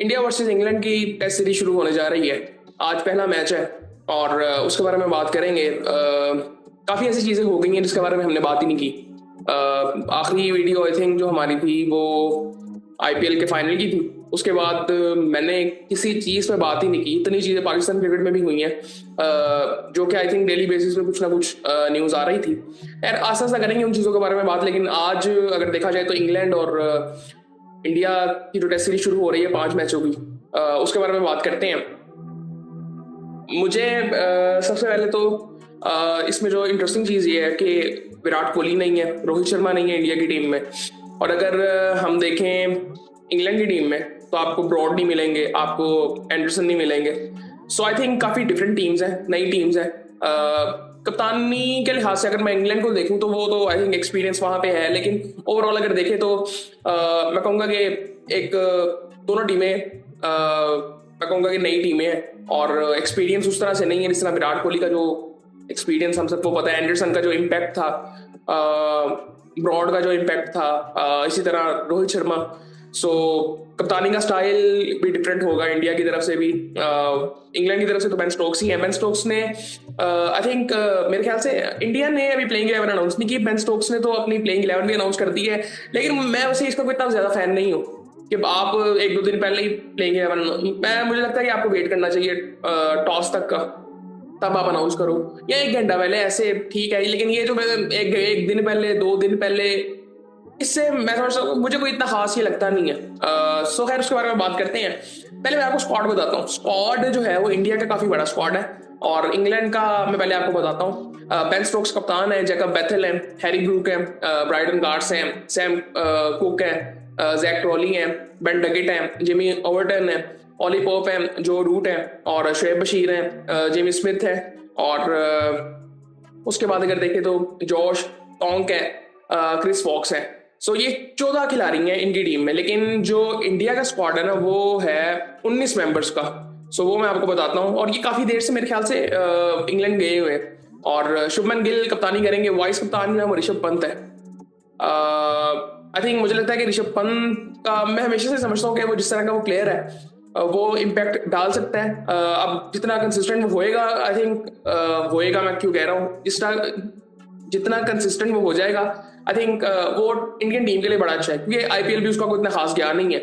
India versus England की test series शुरू होने जा रही है। आज पहला मैच है और उसके बारे में बात करेंगे। काफ़ी ऐसी चीज़ें हो गई हैं जिसके बारे में हमने बात ही नहीं की। आखिरी वीडियो आई थिंक जो हमारी थी वो आईपीएल के फाइनल की थी। उसके बाद मैंने किसी चीज़ पे बात ही नहीं की। इतनी चीज़ें पाकिस्तान क्रिकेट में भी हुई हैं जो कि आई थिंक डेली बेसिस पे कुछ ना कुछ न्यूज़ आ रही थी। यार आस्ता आस्ता करेंगे उन चीज़ों के बारे में बात, लेकिन आज अगर देखा जाए तो इंग्लैंड और इंडिया की जो टेस्ट सीरीज शुरू हो रही है 5 मैचों की, उसके बारे में बात करते हैं। मुझे सबसे पहले तो इसमें जो इंटरेस्टिंग चीज़ ये है कि विराट कोहली नहीं है, रोहित शर्मा नहीं है इंडिया की टीम में। और अगर हम देखें इंग्लैंड की टीम में तो आपको ब्रॉड नहीं मिलेंगे, आपको एंडरसन नहीं मिलेंगे। सो आई थिंक काफ़ी डिफरेंट टीम्स हैं, नई टीम्स हैं। कप्तानी के लिहाज से अगर मैं इंग्लैंड को देखूं तो वो तो आई थिंक एक्सपीरियंस वहाँ पे है, लेकिन ओवरऑल अगर देखें तो मैं कहूँगा कि एक दोनों टीमें मैं कहूँगा कि नई टीमें हैं और एक्सपीरियंस उस तरह से नहीं है जिस तरह विराट कोहली का जो एक्सपीरियंस हम सबको पता है, एंडरसन का जो इम्पैक्ट था, ब्रॉड का जो इम्पैक्ट था, इसी तरह रोहित शर्मा। सो कप्तानी का स्टाइल भी डिफरेंट होगा इंडिया की तरफ से भी। इंग्लैंड की तरफ से तो बेन स्टोक्स ही है। बेन स्टोक्स ने आई थिंक मेरे ख्याल से इंडिया ने अभी प्लेइंग 11 अनाउंस नहीं की। बेन स्टोक्स ने तो अपनी प्लेइंग 11 भी अनाउंस कर दी है, लेकिन मैं वैसे इसका कोई इतना ज्यादा फैन नहीं हूँ कि आप 1-2 दिन पहले ही प्लेइंग 11। मैं मुझे लगता है कि आपको वेट करना चाहिए टॉस तक का, तब आप अनाउंस करो, या 1 घंटा पहले ऐसे ठीक है। लेकिन ये जो एक दिन पहले 2 दिन पहले, इससे मैं समझता हूँ मुझे कोई इतना खास ये लगता नहीं है। सो खैर उसके बारे में बात करते हैं। पहले मैं आपको स्क्वाड बताता हूँ। स्क्वाड जो है वो इंडिया का काफी बड़ा स्क्वाड है और इंग्लैंड का मैं पहले आपको बताता हूँ। बेन स्टोक्स कप्तान है, जैकब बेथेल है, हैरी ब्रूक है, ब्राइडन गार्स है, सैम कुक है, जैक ट्रॉली है, बेन डगेट है, जिमी ओवर्टन है, ओली पोप है, जो रूट है, और शुएब बशीर है, जेमी स्मिथ है, और उसके बाद अगर देखें तो जॉश टोंक है, क्रिस वॉक्स है। सो ये 14 खिलाड़ी हैं इनकी टीम में, लेकिन जो इंडिया का स्क्वाड है ना वो है 19 मेंबर्स का। सो वो मैं आपको बताता हूँ। और ये काफी देर से मेरे ख्याल से इंग्लैंड गए हुए हैं। और शुभमन गिल कप्तानी करेंगे, वाइस कप्तान जो है वो ऋषभ पंत है। आई थिंक मुझे लगता है कि ऋषभ पंत का मैं हमेशा से समझता हूँ कि वो जिस तरह का वो प्लेयर है वो इम्पैक्ट डाल सकता है। अब जितना कंसिस्टेंट वो होएगा, आई थिंक होएगा, मैं क्यों कह रहा हूँ, जितना कंसिस्टेंट वो हो जाएगा आई थिंक वो इंडियन टीम के लिए बड़ा अच्छा है, क्योंकि आईपीएल भी उसका कोई इतना खास ज्ञान नहीं है।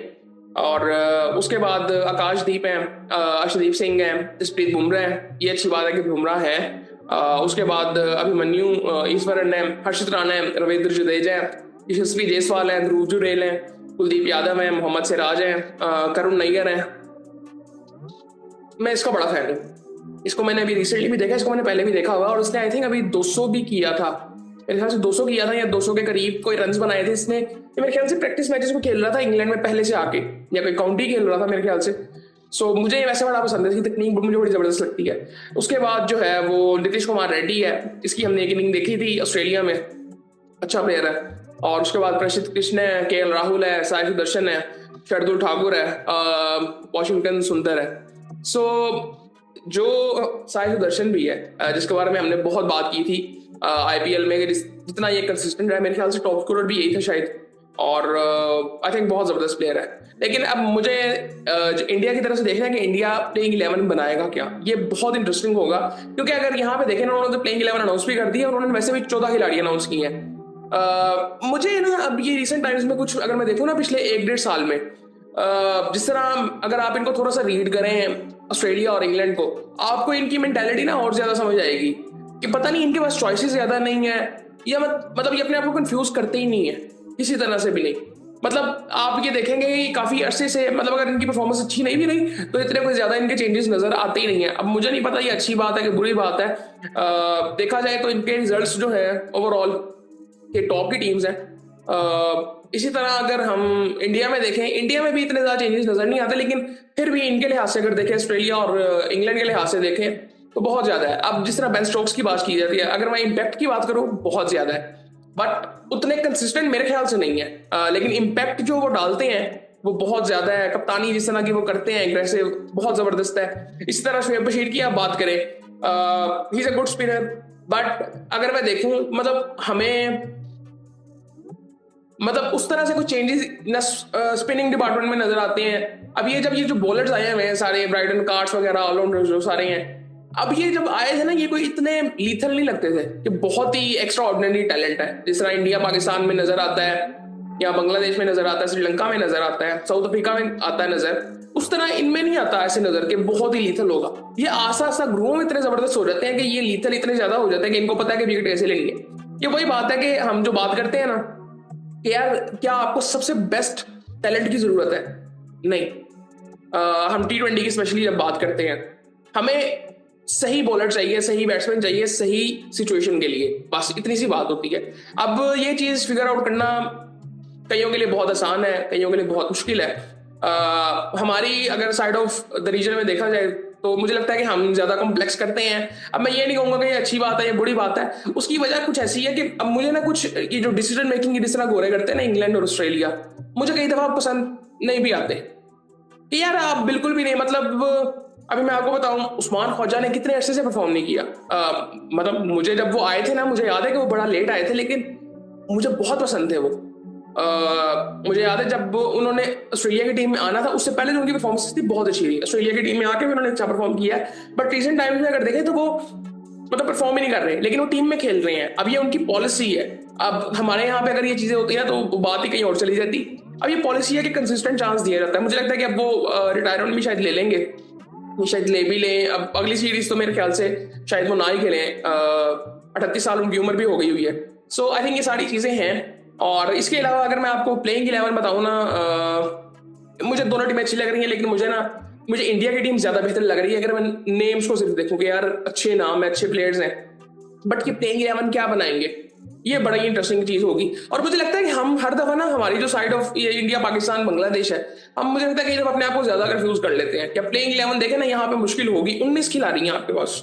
और उसके बाद आकाशदीप है, अर्शदीप सिंह है, जसप्रीत बुमराह है। ये अच्छी बात है कि बुमराह है। उसके बाद अभिमन्यु ईश्वरन है, हर्षित राणा है, रविंद्र जडेजा है, यशस्वी जायसवाल है, ध्रुव जुरेल है, कुलदीप यादव है, मोहम्मद सिराज है, करुण नैयर है। मैं इसका बड़ा फैन हूँ। इसको मैंने अभी रिसेंटली भी देखा, इसको मैंने पहले भी देखा हुआ, और उसने आई थिंक अभी 200 भी किया था। मेरे ख्याल से 200 किया था या 200 के करीब कोई रन्स बनाए थे इसने। ये मेरे ख्याल से प्रैक्टिस मैचेस में खेल रहा था इंग्लैंड में पहले से आके, या कोई काउंटी खेल रहा था मेरे ख्याल से। सो मुझे वैसे बड़ा पसंद है, इसकी तकनीक मुझे बड़ी जबरदस्त लगती है। उसके बाद जो है वो नीतीश कुमार रेड्डी है। इसकी हमने एक इनिंग देखी थी ऑस्ट्रेलिया में, अच्छा प्लेयर है। और उसके बाद प्रसिद्ध कृष्ण है, के राहुल है, साई सुदर्शन है, शार्दुल ठाकुर है, वॉशिंगटन सुंदर है। सो जो साई सुदर्शन भी है जिसके बारे में हमने बहुत बात की थी आईपीएल में, जितना ये कंसिस्टेंट है, मेरे ख्याल से टॉप स्कोरर भी यही था शायद। और आई थिंक बहुत जबरदस्त प्लेयर है। लेकिन अब मुझे इंडिया की तरफ से देखना है कि इंडिया प्लेइंग 11 बनाएगा क्या। ये बहुत इंटरेस्टिंग होगा, क्योंकि अगर यहाँ पे देखें ना, उन्होंने तो प्लेइंग 11 अनाउंस भी कर दी है और उन्होंने वैसे भी 14 खिलाड़ी अनाउंस किए हैं। मुझे ना अब ये रिसेंट टाइम्स में कुछ अगर मैं देखूँ ना पिछले 1-1.5 साल में, जिस तरह अगर आप इनको थोड़ा सा रीड करें ऑस्ट्रेलिया और इंग्लैंड को, आपको इनकी मेंटालिटी ना और ज्यादा समझ आएगी कि पता नहीं इनके पास चॉइसेस ज्यादा नहीं है, या मतलब ये अपने आप को कंफ्यूज करते ही नहीं है किसी तरह से भी नहीं। मतलब आप ये देखेंगे कि काफी अरसे से, मतलब अगर इनकी परफॉर्मेंस अच्छी नहीं भी रही तो इतने कोई ज्यादा इनके चेंजेस नजर आते ही नहीं है। अब मुझे नहीं पता ये अच्छी बात है कि बुरी बात है। देखा जाए तो इनके रिजल्ट्स जो है ओवरऑल के टॉप की टीम्स हैं। इसी तरह अगर हम इंडिया में देखें, इंडिया में भी इतने ज्यादा चेंजेस नजर नहीं आते, लेकिन फिर भी इनके लिहाज से अगर देखें, ऑस्ट्रेलिया और इंग्लैंड के लिहाज से देखें तो बहुत ज्यादा है। अब जिस तरह बेन स्टोक्स की बात की जाती है, अगर मैं इम्पैक्ट की बात करूं बहुत ज्यादा है, बट उतने कंसिस्टेंट मेरे ख्याल से नहीं है। लेकिन इम्पैक्ट जो वो डालते हैं वो बहुत ज्यादा है। कप्तानी जिस तरह की वो करते हैं एग्रेसिव, बहुत जबरदस्त है। इसी तरह शुएब बशीर की आप बात करें, he is a good spinner, but अगर मैं देखूं मतलब हमें मतलब उस तरह से कुछ चेंजेस न स्पिनिंग डिपार्टमेंट में नजर आते हैं। अब ये जब ये जो बॉलर्स आए हुए हैं सारे ब्राइटन कार्ड्स वगैरह ऑलराउंडर्स जो सारे हैं, अब ये जब आए थे ना, ये कोई इतने लीथल नहीं लगते थे कि बहुत ही एक्स्ट्रा ऑर्डिनरी टैलेंट है जिस तरह इंडिया पाकिस्तान में नजर आता है या बांग्लादेश में नजर आता है, श्रीलंका में नजर आता है, साउथ अफ्रीका में आता है नजर। उस तरह इनमें नहीं आता ऐसे नजर के बहुत ही लीथल होगा। ये आस्ता आस्ता ग्रो में इतने जबरदस्त हो जाते हैं कि ये लीथल इतने ज्यादा हो जाते हैं कि इनको पता है कि विकेट कैसे लेंगे। ये वही बात है कि हम जो बात करते हैं ना कि यार क्या आपको सबसे बेस्ट टैलेंट की जरूरत है? नहीं। हम T20 की स्पेशली जब बात करते हैं, हमें सही बॉलर चाहिए, सही बैट्समैन चाहिए, सही सिचुएशन के लिए, बस इतनी सी बात होती है। अब ये चीज फिगर आउट करना कईयों के लिए बहुत आसान है, कईयों के लिए बहुत मुश्किल है। हमारी अगर साइड ऑफ द रीजन में देखा जाए तो मुझे लगता है कि हम ज्यादा कॉम्प्लेक्स करते हैं। अब मैं ये नहीं कहूंगा कि ये अच्छी बात है या बुरी बात है, उसकी वजह कुछ ऐसी है कि अब मुझे ना कुछ ये जो डिसीजन मेकिंग की जिस तरह गोरे करते हैं ना इंग्लैंड और ऑस्ट्रेलिया, मुझे कई दफा पसंद नहीं भी आते कि यार आप बिल्कुल भी नहीं, मतलब अभी मैं आपको बताऊं उस्मान ख्वाजा ने कितने अरसे से परफॉर्म नहीं किया। मतलब मुझे जब वो आए थे ना, मुझे याद है कि वो बड़ा लेट आए थे, लेकिन मुझे बहुत पसंद थे वो। मुझे याद है जब उन्होंने ऑस्ट्रेलिया की टीम में आना था, उससे पहले जो उनकी परफॉर्मेंस थी बहुत अच्छी थी। ऑस्ट्रेलिया की टीम में आके भी उन्होंने अच्छा परफॉर्म किया है, बट रिसेंट टाइम्स में अगर देखें तो वो मतलब परफॉर्म ही नहीं कर रहे, लेकिन वो टीम में खेल रहे हैं। अब ये उनकी पॉलिसी है। अब हमारे यहाँ पे अगर ये चीजें होती हैं तो बात ही कहीं और चली जाती। अब ये पॉलिसी है कि कंसिस्टेंट चांस दिया जाता है। मुझे लगता है कि अब वो रिटायरमेंट भी शायद ले लेंगे, ये शायद ले भी लें। अब अगली सीरीज तो मेरे ख्याल से शायद वो ना ही खेलें। 38 साल उनकी उम्र भी हो गई हुई है। सो आई थिंक ये सारी चीजें हैं। और इसके अलावा अगर मैं आपको प्लेइंग 11 बताऊं ना, मुझे दोनों टीमें अच्छी लग रही हैं, लेकिन मुझे इंडिया की टीम ज्यादा बेहतर लग रही है अगर मैं नेम्स को सिर्फ देखूं कि यार अच्छे नाम है, अच्छे प्लेयर्स हैं, बट ये प्लेइंग 11 क्या बनाएंगे, ये बड़ा ही इंटरेस्टिंग चीज होगी। और मुझे लगता है कि हम हर दफा ना हमारी जो साइड ऑफ ये इंडिया पाकिस्तान बांग्लादेश है, हम मुझे लगता है कि जब अपने आप को ज्यादा कंफ्यूज कर लेते हैं। क्या प्लेइंग 11 देखे ना, यहाँ पे मुश्किल होगी। 19 खिलाड़ी हैं आपके पास,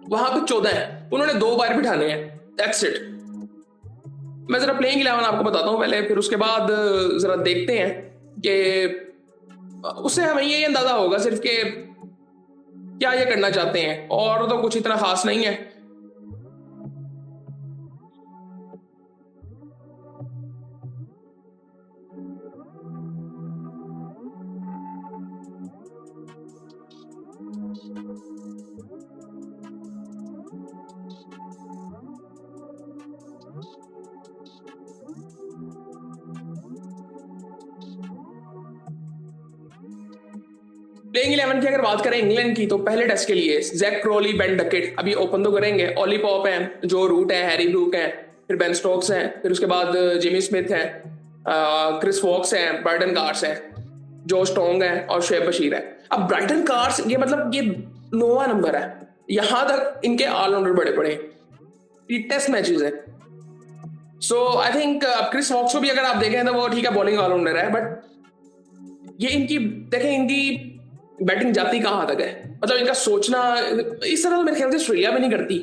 वहां पे 14 है, उन्होंने 2 बार बिठाने हैं, दैट्स इट। मैं जरा प्लेइंग 11 आपको बताता हूँ पहले, फिर उसके बाद जरा देखते हैं कि उससे हमें ये अंदाजा होगा सिर्फ कि क्या ये करना चाहते हैं, और तो कुछ इतना खास नहीं है। प्लेइंग 11 की अगर बात करें इंग्लैंड की, तो पहले टेस्ट के लिए जैक क्रॉली, बेन डकेट अभी ओपन तो करेंगे। ऑली पॉप है, जो रूट है, हैरी ब्रूक है, फिर बेन स्टोक्स है, फिर उसके बाद जिमी स्मिथ है, क्रिस वॉक्स है, ब्राइटन कार्स है, जो स्ट्रॉन्ग है, और शुएब बशीर है। अब ब्राइटन कार्स ये मतलब ये 9वां नंबर है, यहां तक इनके ऑलराउंडर बड़े बड़े, ये टेस्ट मैचेस है। सो आई थिंक अब क्रिस वॉक्स को भी अगर आप देखें तो वो ठीक है, बॉलिंग ऑलराउंडर है, बट ये इनकी देखें, इनकी बैटिंग जाती कहाँ तक है, मतलब इनका सोचना इस तरह तो मेरे ख्याल से ऑस्ट्रेलिया में नहीं करती।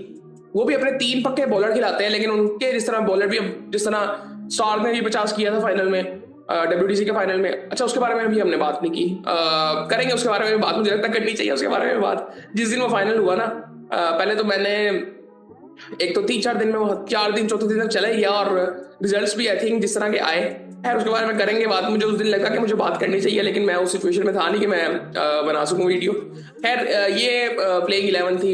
वो भी अपने 3 पक्के बॉलर खिलाते हैं, लेकिन उनके जिस तरह बॉलर भी, जिस तरह स्टार ने भी 50 किया था फाइनल में, WTC के फाइनल में। अच्छा, उसके बारे में भी हमने बात नहीं की, करेंगे उसके बारे में बात, मुझे लगता है करनी चाहिए उसके बारे में बात। जिस दिन वो फाइनल हुआ ना, पहले तो मैंने एक तो 3-4 दिन में वो 4 दिन चौथे दिन तक चला ही गया, और रिजल्ट्स भी आई थिंक जिस तरह के आए। खैर उसके बारे में करेंगे बात। मुझे उस दिन लगा कि मुझे बात करनी चाहिए, लेकिन मैं उस सिचुएशन में था नहीं कि मैं बना सकूं वीडियो। खैर ये प्लेइंग 11 थी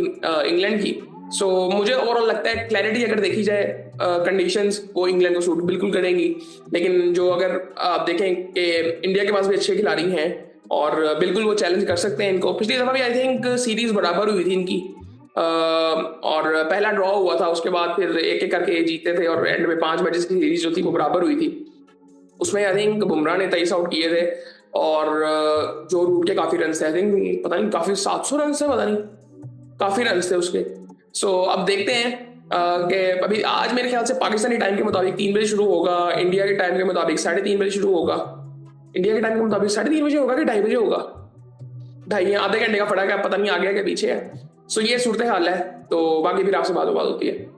इंग्लैंड की। सो मुझे ओवरऑल लगता है क्लैरिटी अगर देखी जाए, कंडीशंस वो इंग्लैंड को सूट बिल्कुल करेंगी। लेकिन जो अगर आप देखें कि इंडिया के पास भी अच्छे खिलाड़ी हैं, और बिल्कुल वो चैलेंज कर सकते हैं इनको। पिछली दफा भी आई थिंक सीरीज बराबर हुई थी इनकी, और पहला ड्रॉ हुआ था, उसके बाद फिर एक एक करके जीते थे, और एंड में 5 मैचेस की सीरीज जो थी वो बराबर हुई थी। उसमें आई थिंक बुमराह ने 23 आउट किए थे, और जो रूट के काफी रन थे, आई थिंक पता नहीं काफी 700 रन थे, पता नहीं काफी रन थे उसके। सो अब देखते हैं कि अभी आज मेरे ख्याल से पाकिस्तानी टाइम के मुताबिक 3 बजे शुरू होगा, इंडिया के टाइम के मुताबिक 3:30 बजे शुरू होगा। इंडिया के टाइम के मुताबिक 3:30 बजे होगा कि 2:30 बजे होगा? ढाई, आधे घंटे का फर्क है, पता नहीं आगे है कि पीछे है। सो ये सूरत हाल है। तो बाकी फिर आपसे बात होती है।